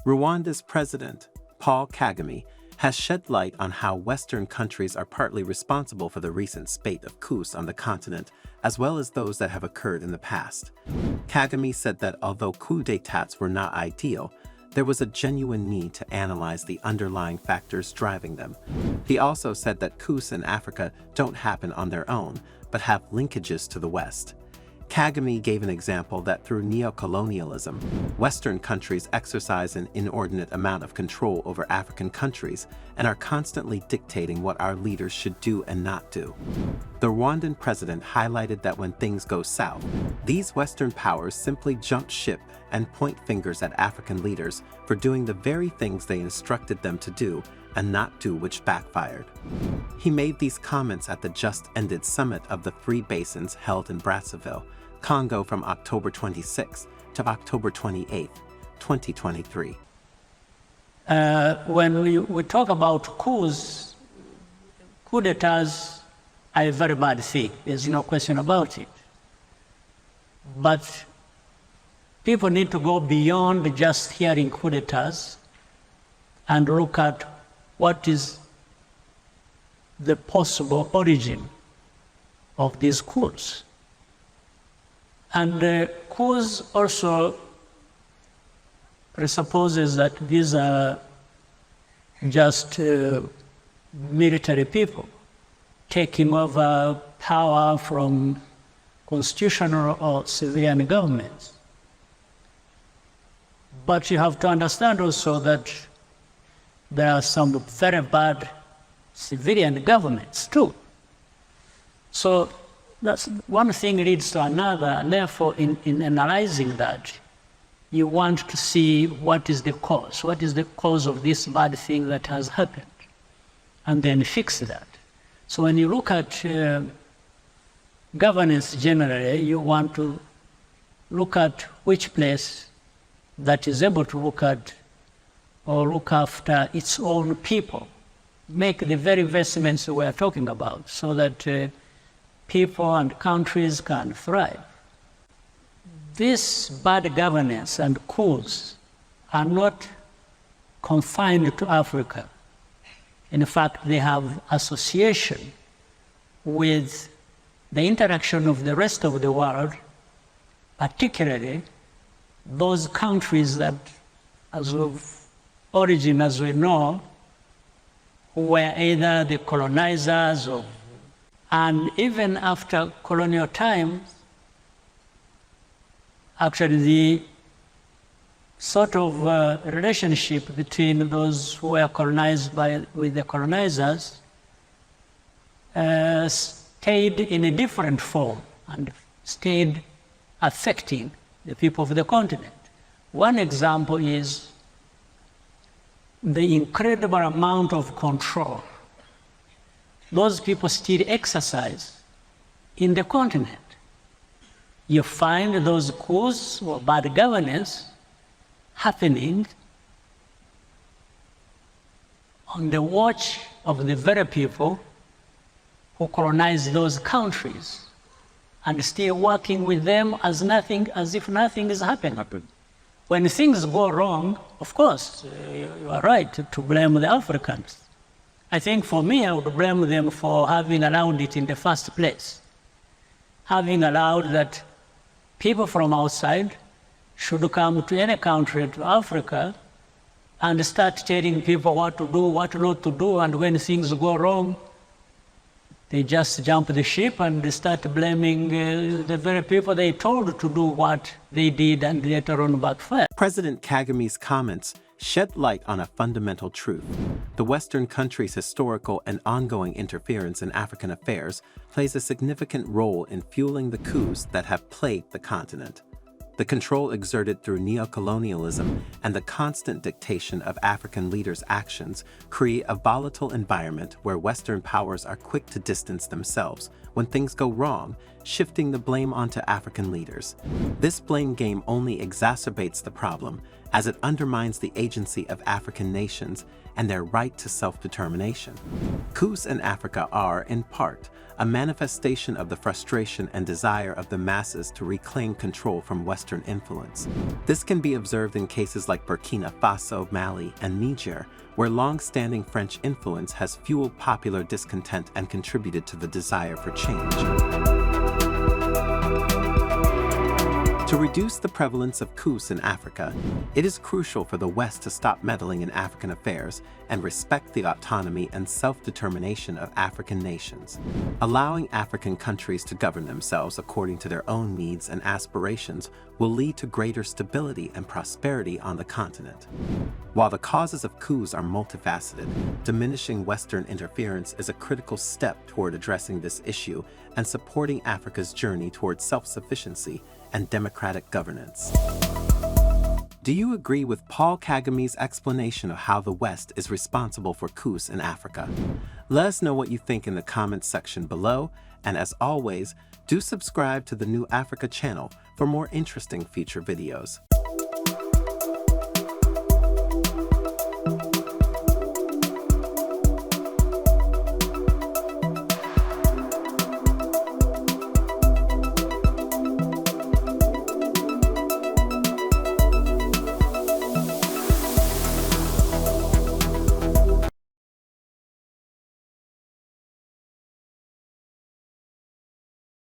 Rwanda's president, Paul Kagame, has shed light on how Western countries are partly responsible for the recent spate of coups on the continent, as well as those that have occurred in the past. Kagame said that although coup d'états were not ideal, there was a genuine need to analyze the underlying factors driving them. He also said that coups in Africa don't happen on their own, but have linkages to the West. Kagame gave an example that through neocolonialism, Western countries exercise an inordinate amount of control over African countries and are constantly dictating what our leaders should do and not do. The Rwandan president highlighted that when things go south, these Western powers simply jump ship and point fingers at African leaders for doing the very things they instructed them to do and not do, which backfired. He made these comments at the just-ended summit of the Three Basins held in Brazzaville, Congo from October 26 to October 28, 2023. When we talk about coups, coup d'etats are a very bad thing. There's no question about it. But people need to go beyond just hearing coup d'etats and look at what is the possible origin of these coups. And coups also presupposes that these are just military people taking over power from constitutional or civilian governments. But you have to understand also that there are some very bad civilian governments too. So that's one thing leads to another, and therefore in analyzing that, you want to see what is the cause of this bad thing that has happened, and then fix that. So when you look at governance generally, you want to look at which place that is able to look at or look after its own people, make the very investments we are talking about so that people and countries can thrive. This bad governance and coups are not confined to Africa. In fact, they have association with the interaction of the rest of the world, particularly those countries that, as of origin, as we know, who were either the colonizers or, and even after colonial times, actually the sort of relationship between those who were colonized with the colonizers stayed in a different form and stayed affecting the people of the continent. One example is the incredible amount of control those people still exercise in the continent. You find those coups or bad governance happening on the watch of the very people who colonize those countries and still working with them as if nothing is happening. When things go wrong, of course, you are right to blame the Africans. I think for me, I would blame them for having allowed it in the first place. Having allowed that people from outside should come to any country, to Africa, and start telling people what to do, what not to do, and when things go wrong, they just jump the ship and they start blaming the very people they told to do what they did and later on backfired. President Kagame's comments shed light on a fundamental truth. The Western country's historical and ongoing interference in African affairs plays a significant role in fueling the coups that have plagued the continent. The control exerted through neocolonialism and the constant dictation of African leaders' actions create a volatile environment where Western powers are quick to distance themselves when things go wrong, shifting the blame onto African leaders. This blame game only exacerbates the problem as it undermines the agency of African nations and their right to self-determination. Coups in Africa are, in part, a manifestation of the frustration and desire of the masses to reclaim control from Western influence. This can be observed in cases like Burkina Faso, Mali, and Niger, where long-standing French influence has fueled popular discontent and contributed to the desire for change. To reduce the prevalence of coups in Africa, it is crucial for the West to stop meddling in African affairs and respect the autonomy and self-determination of African nations. Allowing African countries to govern themselves according to their own needs and aspirations will lead to greater stability and prosperity on the continent. While the causes of coups are multifaceted, diminishing Western interference is a critical step toward addressing this issue and supporting Africa's journey towards self-sufficiency and democratic governance. Do you agree with Paul Kagame's explanation of how the West is responsible for coups in Africa? Let us know what you think in the comments section below, and as always, do subscribe to the New Africa channel for more interesting future videos.